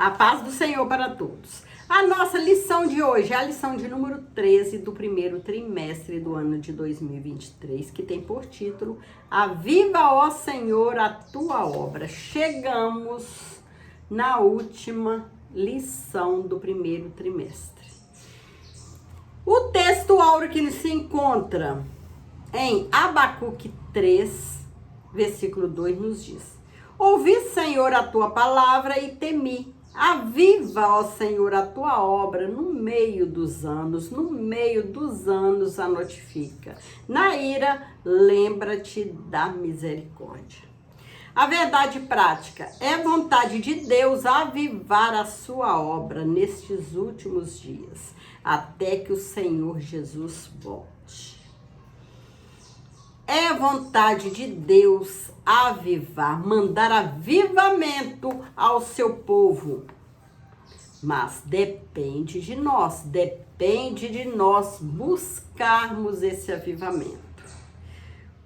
A paz do Senhor para todos. A nossa lição de hoje é a lição de número 13 do primeiro trimestre do ano de 2023, que tem por título Aviva, ó Senhor, a tua obra. Chegamos na última lição do primeiro trimestre. O texto áureo que se encontra em Abacuque 3, versículo 2 nos diz: Ouvi, Senhor, a tua palavra e temi. Aviva, ó Senhor, a tua obra no meio dos anos a notifica. Na ira, lembra-te da misericórdia. A verdade prática é vontade de Deus avivar a sua obra nestes últimos dias, até que o Senhor Jesus volte. É vontade de Deus avivar, mandar avivamento ao seu povo. Mas depende de nós buscarmos esse avivamento.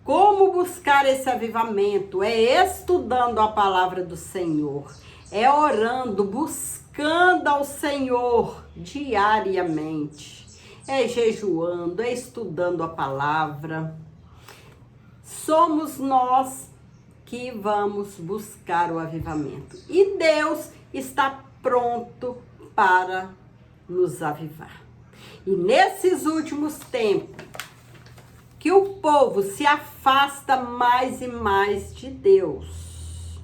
Como buscar esse avivamento? É estudando a palavra do Senhor, é orando, buscando ao Senhor diariamente, é jejuando, é estudando a palavra. Somos nós que vamos buscar o avivamento. E Deus está pronto para nos avivar. E nesses últimos tempos, que o povo se afasta mais e mais de Deus,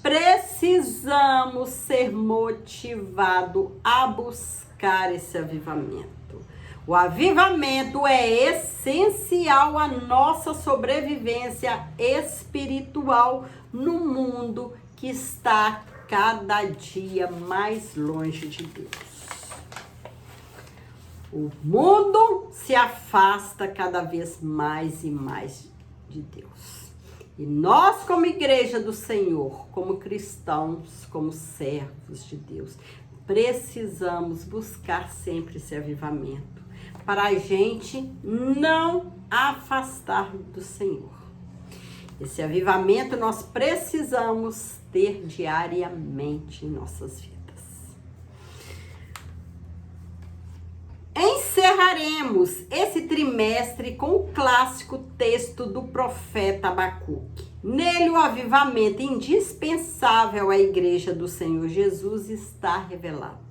precisamos ser motivados a buscar esse avivamento. O avivamento é essencial à nossa sobrevivência espiritual no mundo que está cada dia mais longe de Deus. O mundo se afasta cada vez mais e mais de Deus. E nós, como igreja do Senhor, como cristãos, como servos de Deus, precisamos buscar sempre esse avivamento, para a gente não afastar do Senhor. Esse avivamento nós precisamos ter diariamente em nossas vidas. Encerraremos esse trimestre com o clássico texto do profeta Abacuque. Nele o avivamento indispensável à igreja do Senhor Jesus está revelado.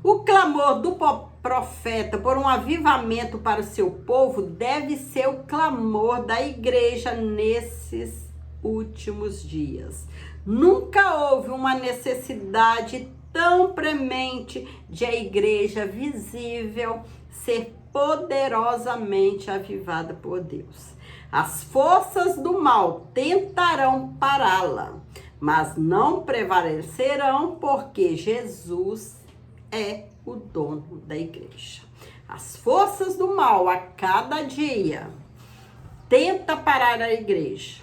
O clamor do profeta por um avivamento para o seu povo deve ser o clamor da igreja nesses últimos dias. Nunca houve uma necessidade tão premente de a igreja visível ser poderosamente avivada por Deus. As forças do mal tentarão pará-la, mas não prevalecerão, porque Jesus é o dono da igreja. As forças do mal a cada dia tenta parar a igreja,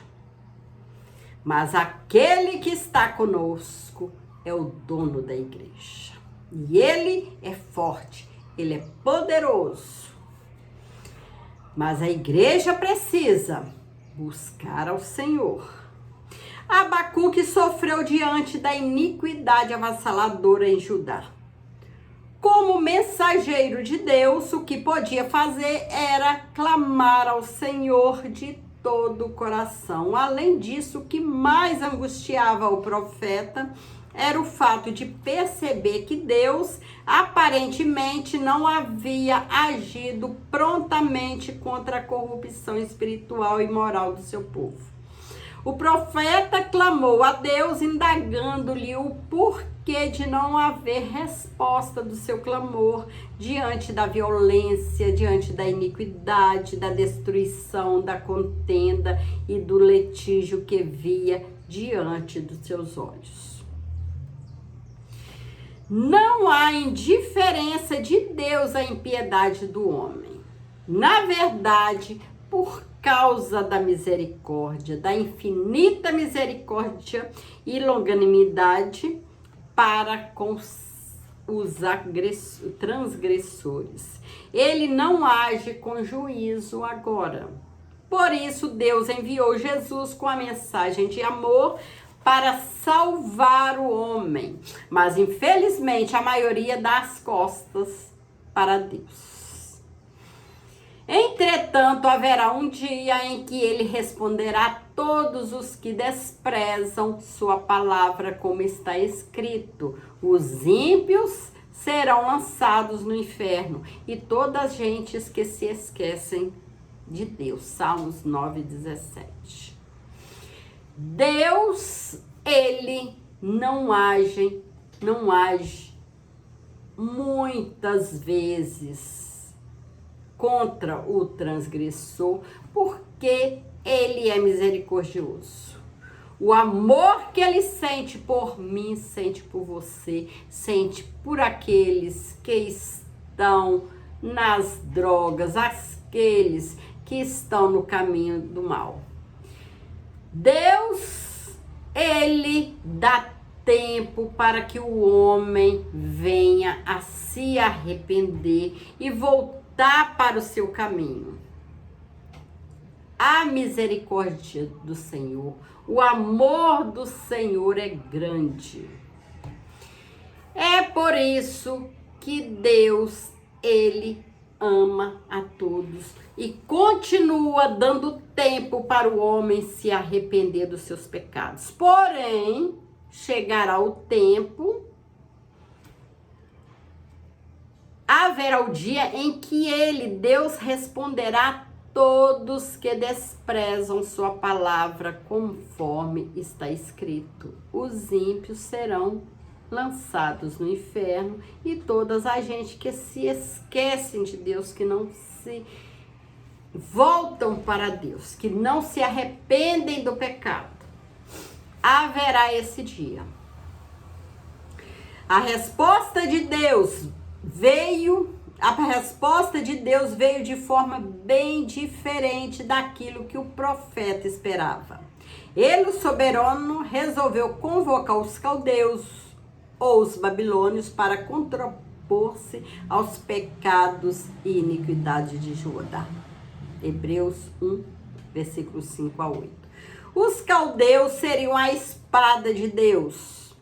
mas aquele que está conosco é o dono da igreja. E ele é forte, ele é poderoso. Mas a igreja precisa buscar ao Senhor. Abacuque sofreu diante da iniquidade avassaladora em Judá. Como mensageiro de Deus, o que podia fazer era clamar ao Senhor de todo o coração. Além disso, o que mais angustiava o profeta era o fato de perceber que Deus aparentemente não havia agido prontamente contra a corrupção espiritual e moral do seu povo. O profeta clamou a Deus, indagando-lhe o porquê de não haver resposta do seu clamor diante da violência, diante da iniquidade, da destruição, da contenda e do litígio que via diante dos seus olhos. Não há indiferença de Deus à impiedade do homem. Na verdade, por causa da misericórdia, da infinita misericórdia e longanimidade para com os transgressores. Ele não age com juízo agora. Por isso, Deus enviou Jesus com a mensagem de amor para salvar o homem, mas infelizmente a maioria dá as costas para Deus. Entretanto, haverá um dia em que ele responderá a todos os que desprezam sua palavra, como está escrito: os ímpios serão lançados no inferno, e todas as gentes que se esquecem de Deus. Salmos 9:17. Deus, ele não age muitas vezes contra o transgressor, porque ele é misericordioso. O amor que ele sente por mim, sente por você, sente por aqueles que estão nas drogas, aqueles que estão no caminho do mal. Deus, ele dá tempo para que o homem venha a se arrepender e voltar para o seu caminho. A misericórdia do Senhor, o amor do Senhor é grande. É por isso que Deus, ele ama a todos e continua dando tempo para o homem se arrepender dos seus pecados. Porém, chegará o tempo, haverá o dia em que ele, Deus, responderá a todos que desprezam sua palavra, conforme está escrito: os ímpios serão lançados no inferno, e todas a gente que se esquecem de Deus, que não se voltam para Deus, que não se arrependem do pecado, haverá esse dia. A resposta de Deus veio de forma bem diferente daquilo que o profeta esperava. Ele, o soberano, resolveu convocar os caldeus ou os babilônios para contrapor-se aos pecados e iniquidade de Judá. Hebreus 1, versículos 5 a 8. Os caldeus seriam a espada de Deus,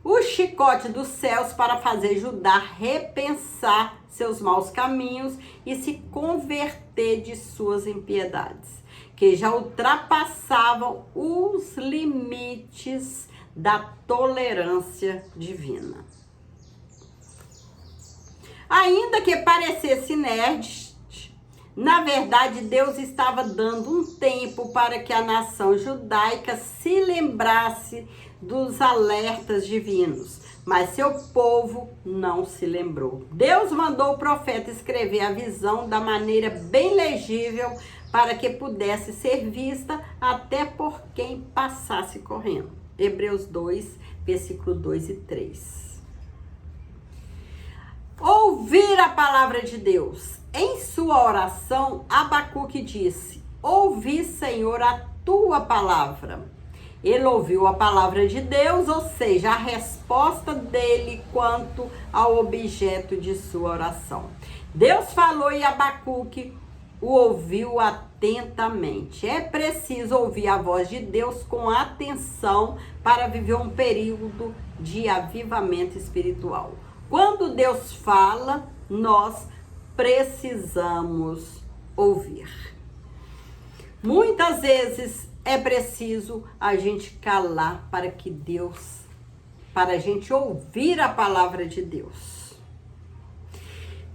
o chicote dos céus para fazer Judá repensar seus maus caminhos e se converter de suas impiedades, que já ultrapassavam os limites da tolerância divina. Ainda que parecesse nerd, na verdade Deus estava dando um tempo para que a nação judaica se lembrasse dos alertas divinos, mas seu povo não se lembrou. Deus mandou o profeta escrever a visão da maneira bem legível para que pudesse ser vista até por quem passasse correndo. Hebreus 2, versículo 2 e 3. Ouvir a palavra de Deus. Em sua oração, Abacuque disse: ouvi, Senhor, a tua palavra. Ele ouviu a palavra de Deus, ou seja, a resposta dele quanto ao objeto de sua oração. Deus falou e Abacuque o ouviu atentamente. É preciso ouvir a voz de Deus com atenção para viver um período de avivamento espiritual. Quando Deus fala, nós precisamos ouvir. Muitas vezes é preciso a gente calar para a gente ouvir a palavra de Deus.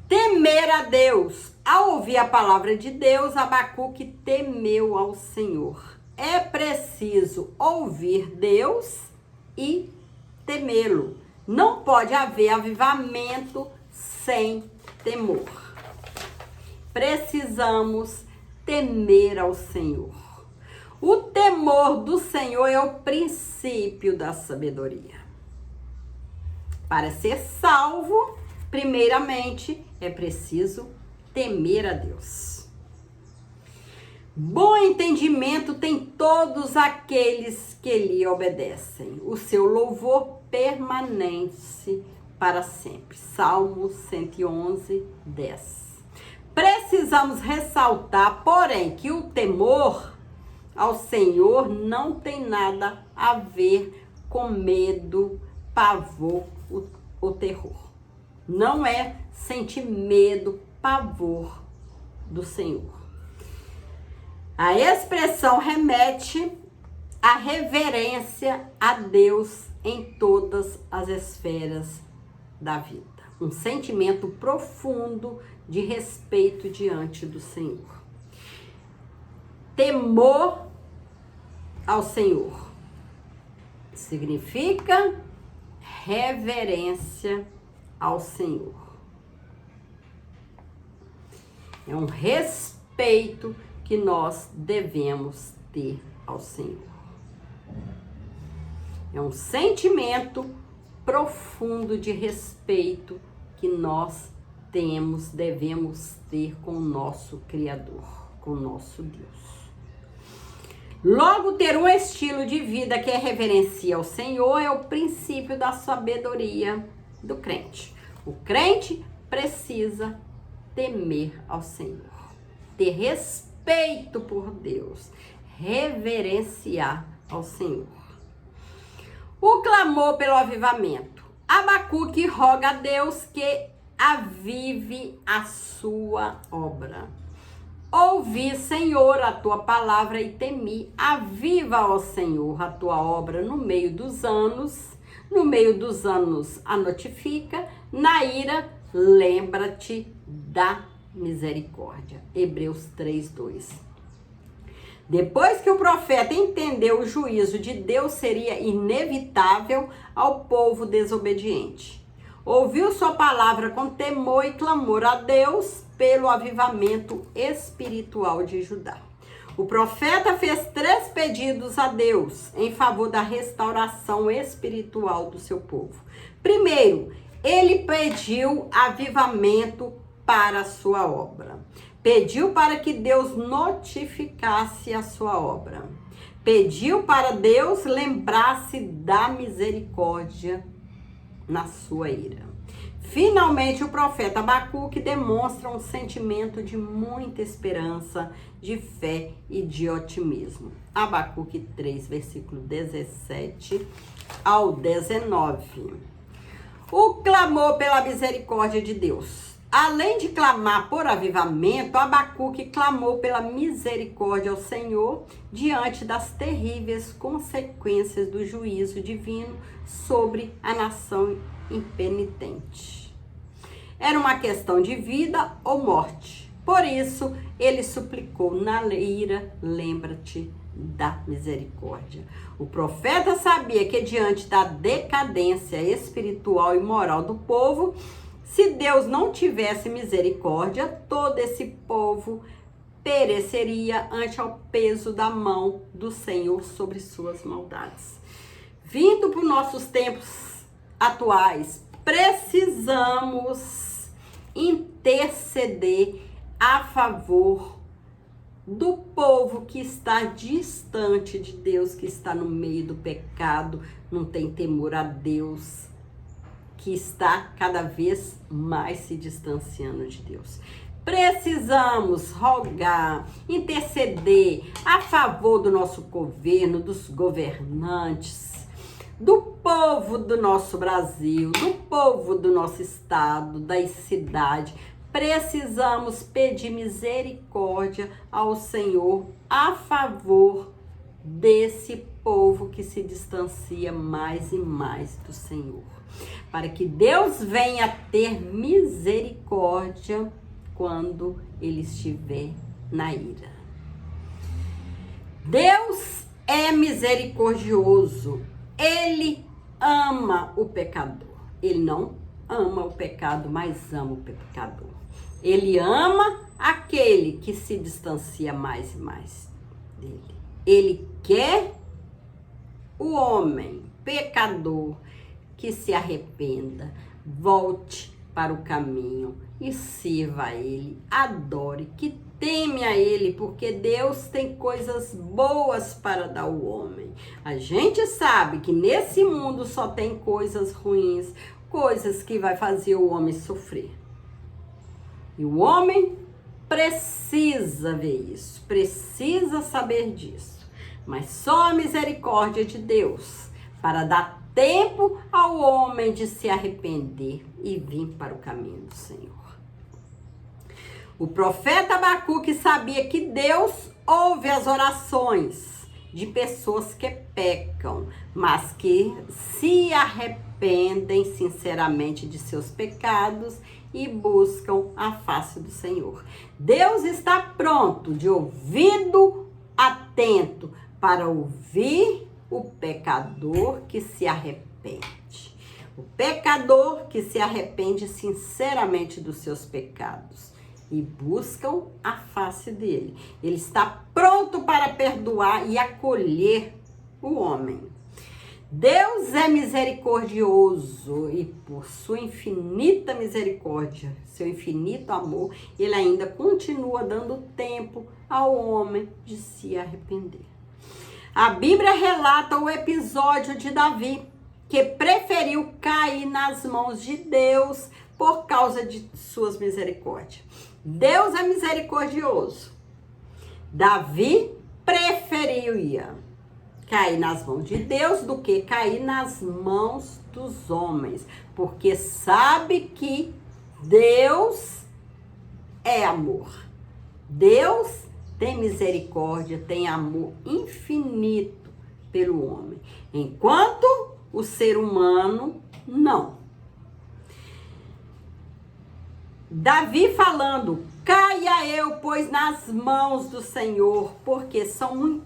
Temer a Deus. Ao ouvir a palavra de Deus, Abacuque temeu ao Senhor. É preciso ouvir Deus e temê-lo. Não pode haver avivamento sem temor. Precisamos temer ao Senhor. O temor do Senhor é o princípio da sabedoria. Para ser salvo, primeiramente, é preciso temer a Deus. Bom entendimento tem todos aqueles que lhe obedecem. O seu louvor permanece para sempre. Salmo 111, 10. Precisamos ressaltar, porém, que o temor ao Senhor não tem nada a ver com medo, pavor ou terror. Não é sentir medo, pavor do Senhor. A expressão remete à reverência a Deus em todas as esferas da vida. Um sentimento profundo de respeito diante do Senhor. Temor ao Senhor significa reverência ao Senhor. É um respeito que nós devemos ter ao Senhor. É um sentimento profundo de respeito que nós devemos ter com o nosso Criador, com o nosso Deus. Logo, ter um estilo de vida que reverencia ao Senhor é o princípio da sabedoria do crente. O crente precisa temer ao Senhor, ter respeito por Deus, reverenciar ao Senhor. O clamor pelo avivamento. Abacuque roga a Deus que avive a sua obra. Ouvi, Senhor, a tua palavra e temi. Aviva, ó Senhor, a tua obra no meio dos anos. No meio dos anos a notifica. Na ira, lembra-te da misericórdia. Hebreus 3:2. Depois que o profeta entendeu o juízo de Deus seria inevitável ao povo desobediente, ouviu sua palavra com temor e clamor a Deus pelo avivamento espiritual de Judá. O profeta fez 3 pedidos a Deus em favor da restauração espiritual do seu povo. Primeiro, ele pediu avivamento para a sua obra. Pediu para que Deus notificasse a sua obra. Pediu para Deus lembrasse da misericórdia na sua ira. Finalmente, o profeta Abacuque demonstra um sentimento de muita esperança, de fé e de otimismo. Abacuque 3, versículo 17 ao 19. O clamor pela misericórdia de Deus. Além de clamar por avivamento, Abacuque clamou pela misericórdia ao Senhor diante das terríveis consequências do juízo divino sobre a nação impenitente. Era uma questão de vida ou morte. Por isso, ele suplicou na ira, lembra-te da misericórdia. O profeta sabia que diante da decadência espiritual e moral do povo, se Deus não tivesse misericórdia, todo esse povo pereceria ante ao peso da mão do Senhor sobre suas maldades. Vindo para os nossos tempos atuais, precisamos interceder a favor do povo que está distante de Deus, que está no meio do pecado, não tem temor a Deus, que está cada vez mais se distanciando de Deus. Precisamos rogar, interceder a favor do nosso governo, dos governantes, do povo do nosso Brasil, do povo do nosso estado, da cidade. Precisamos pedir misericórdia ao Senhor a favor desse povo que se distancia mais e mais do Senhor. Para que Deus venha ter misericórdia quando ele estiver na ira. Deus é misericordioso. Ele ama o pecador. Ele não ama o pecado, mas ama o pecador. Ele ama aquele que se distancia mais e mais dele. Ele quer o homem pecador que se arrependa, volte para o caminho e sirva a ele, adore, que teme a ele, porque Deus tem coisas boas para dar ao homem. A gente sabe que nesse mundo só tem coisas ruins, coisas que vai fazer o homem sofrer. E o homem precisa ver isso, precisa saber disso. mas só a misericórdia de Deus, para dar tempo ao homem de se arrepender e vir para o caminho do Senhor. O profeta Abacuque sabia que Deus ouve as orações de pessoas que pecam, mas que se arrependem sinceramente de seus pecados e buscam a face do Senhor. Deus está pronto, de ouvido atento, para ouvir o pecador que se arrepende. O pecador que se arrepende sinceramente dos seus pecados e buscam a face dele. Ele está pronto para perdoar e acolher o homem. Deus é misericordioso e por sua infinita misericórdia, seu infinito amor, ele ainda continua dando tempo ao homem de se arrepender. A Bíblia relata o episódio de Davi, que preferiu cair nas mãos de Deus por causa de suas misericórdias. Deus é misericordioso. Davi preferia cair nas mãos de Deus do que cair nas mãos dos homens, porque sabe que Deus é amor. Deus tem misericórdia, tem amor infinito pelo homem, enquanto o ser humano não. Davi falando: caia eu, pois, nas mãos do Senhor, porque são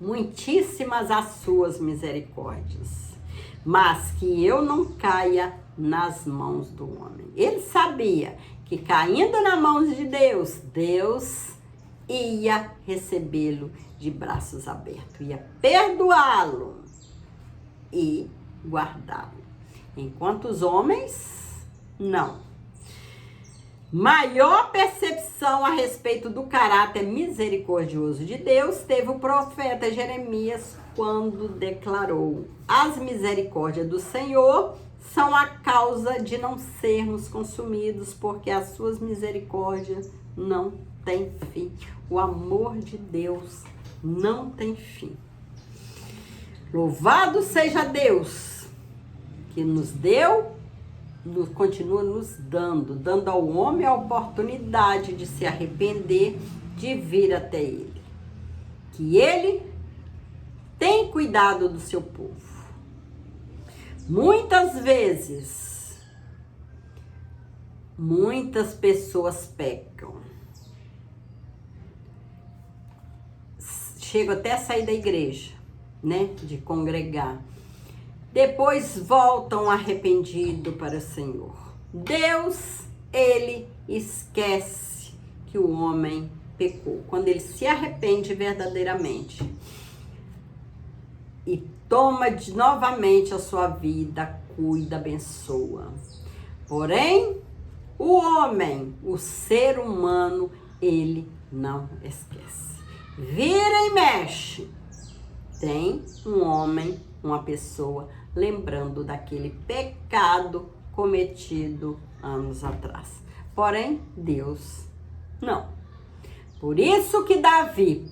muitíssimas as suas misericórdias, mas que eu não caia nas mãos do homem. Ele sabia que caindo nas mãos de Deus, Deus ia recebê-lo de braços abertos, ia perdoá-lo e guardá-lo, enquanto os homens não. Maior percepção a respeito do caráter misericordioso de Deus teve o profeta Jeremias quando declarou: as misericórdias do Senhor são a causa de não sermos consumidos, porque as suas misericórdias não têm fim. O amor de Deus não tem fim. Louvado seja Deus, que nos deu, continua nos dando ao homem a oportunidade de se arrepender, de vir até ele. Que ele tem cuidado do seu povo. Muitas vezes, muitas pessoas pecam. Chegam até a sair da igreja, né? De congregar. Depois voltam arrependidos para o Senhor. Deus, ele esquece que o homem pecou. Quando ele se arrepende verdadeiramente e toma novamente a sua vida, cuida, abençoa. Porém, o homem, o ser humano, ele não esquece. Vira e mexe. Tem um homem, uma pessoa, lembrando daquele pecado cometido anos atrás. Porém, Deus não. Por isso que Davi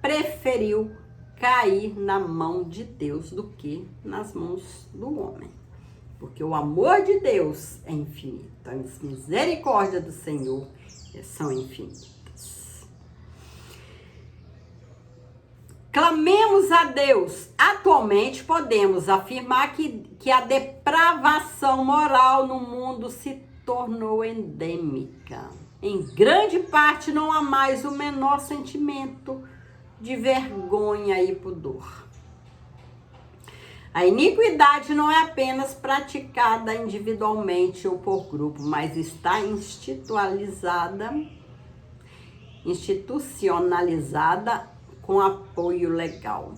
preferiu cair na mão de Deus do que nas mãos do homem. Porque o amor de Deus é infinito. As misericórdias do Senhor são infinitas. Clamemos a Deus. Atualmente podemos afirmar que a depravação moral no mundo se tornou endêmica. Em grande parte não há mais o menor sentimento de vergonha e pudor. A iniquidade não é apenas praticada individualmente ou por grupo, mas está institucionalizada com apoio legal.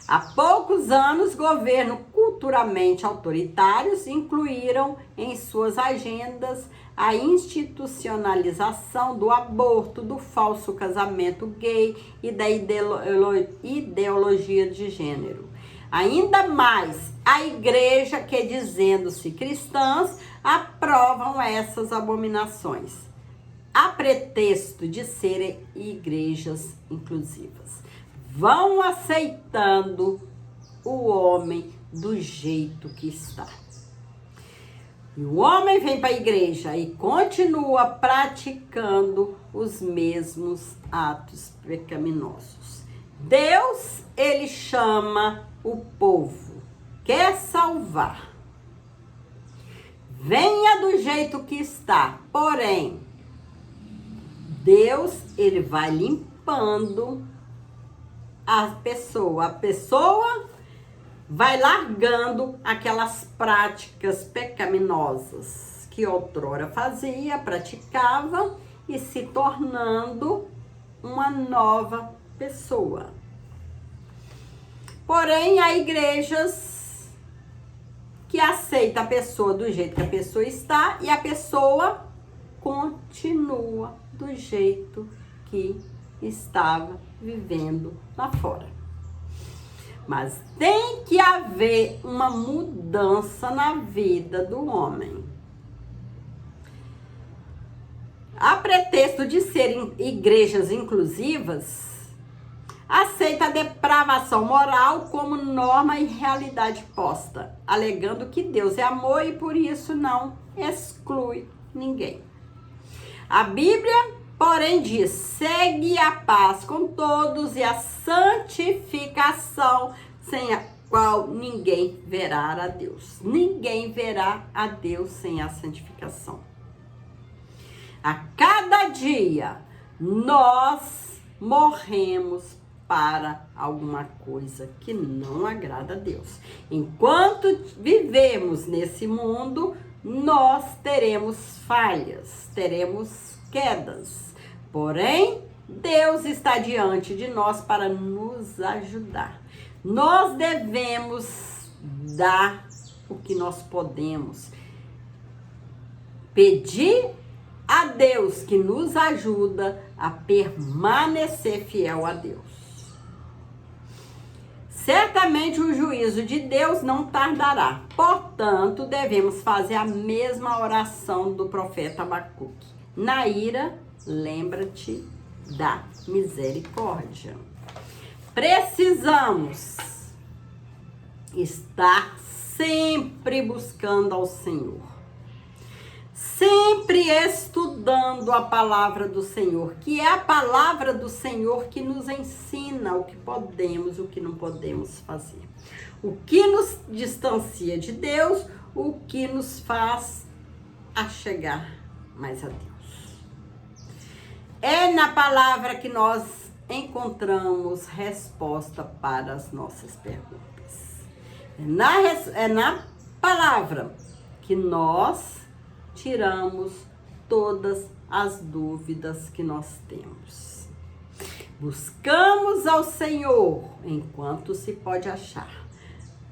Há poucos anos, governos culturalmente autoritários incluíram em suas agendas a institucionalização do aborto, do falso casamento gay e da ideologia de gênero. Ainda mais, a igreja que, dizendo-se cristãs, aprovam essas abominações. a pretexto de serem igrejas inclusivas. Vão aceitando o homem do jeito que está. E o homem vem para a igreja e continua praticando os mesmos atos pecaminosos. Deus, ele chama o povo, quer salvar. Venha do jeito que está, porém, Deus, ele vai limpando a pessoa vai largando aquelas práticas pecaminosas que outrora fazia, praticava e se tornando uma nova pessoa. Porém, há igrejas que aceitam a pessoa do jeito que a pessoa está e a pessoa continua do jeito que estava vivendo lá fora. Mas tem que haver uma mudança na vida do homem. A pretexto de serem igrejas inclusivas, aceita a depravação moral como norma e realidade posta, alegando que Deus é amor e por isso não exclui ninguém. A Bíblia, porém, diz: segue a paz com todos e a santificação, sem a qual ninguém verá a Deus. Ninguém verá a Deus sem a santificação. A cada dia, nós morremos para alguma coisa que não agrada a Deus. Enquanto vivemos nesse mundo, nós teremos falhas, teremos quedas. Porém, Deus está diante de nós para nos ajudar. Nós devemos dar o que nós podemos. Pedir a Deus que nos ajuda a permanecer fiel a Deus. Certamente o juízo de Deus não tardará. Portanto, devemos fazer a mesma oração do profeta Abacuque. Na ira, lembra-te da misericórdia. Precisamos estar sempre buscando ao Senhor. Sempre estudando a palavra do Senhor, que é a palavra do Senhor que nos ensina o que podemos, o que não podemos fazer. O que nos distancia de Deus, o que nos faz a chegar mais a Deus. É na palavra que nós encontramos resposta para as nossas perguntas. É na palavra que nós tiramos todas as dúvidas que nós temos. Buscamos ao Senhor enquanto se pode achar.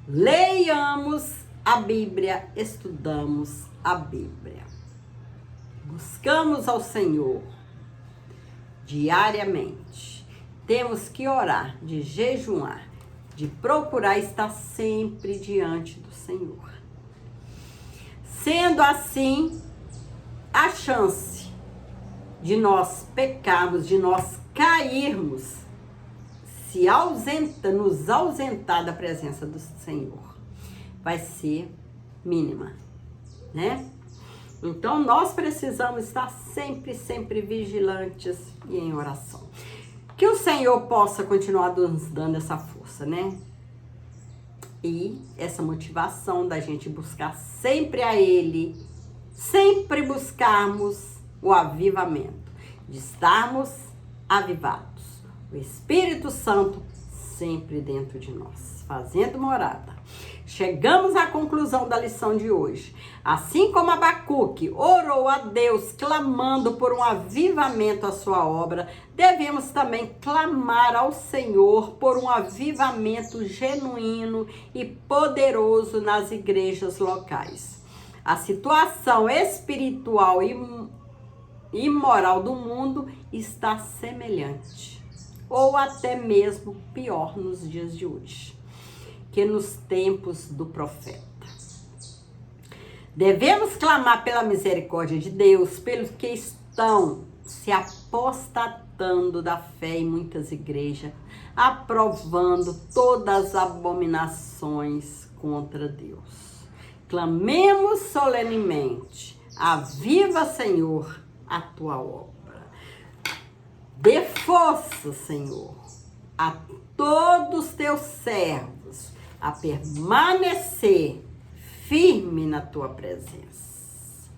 Leiamos a Bíblia, estudamos a Bíblia. Buscamos ao Senhor diariamente. Temos que orar, de jejuar, de procurar estar sempre diante do Senhor. Sendo assim, a chance de nós pecarmos, de nós cairmos, nos ausentar da presença do Senhor, vai ser mínima, né? Então, nós precisamos estar sempre vigilantes e em oração. Que o Senhor possa continuar nos dando essa força, né? E essa motivação da gente buscar sempre a Ele, sempre buscarmos o avivamento, de estarmos avivados. O Espírito Santo sempre dentro de nós, fazendo morada. Chegamos à conclusão da lição de hoje. Assim como Abacuque orou a Deus, clamando por um avivamento à sua obra, devemos também clamar ao Senhor por um avivamento genuíno e poderoso nas igrejas locais. A situação espiritual e moral do mundo está semelhante, ou até mesmo pior nos dias de hoje, que nos tempos do profeta. Devemos clamar pela misericórdia de Deus, pelos que estão se apostatando da fé em muitas igrejas, aprovando todas as abominações contra Deus. Clamemos solenemente: aviva, Senhor, a tua obra. Dê força, Senhor, a todos os teus servos a permanecer firme na tua presença,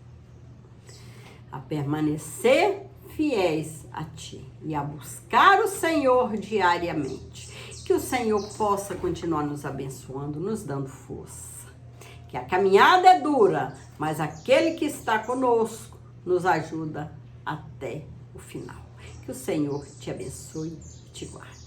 a permanecer fiéis a ti e a buscar o Senhor diariamente. Que o Senhor possa continuar nos abençoando, nos dando força. Que a caminhada é dura, mas aquele que está conosco nos ajuda até o final. Que o Senhor te abençoe e te guarde.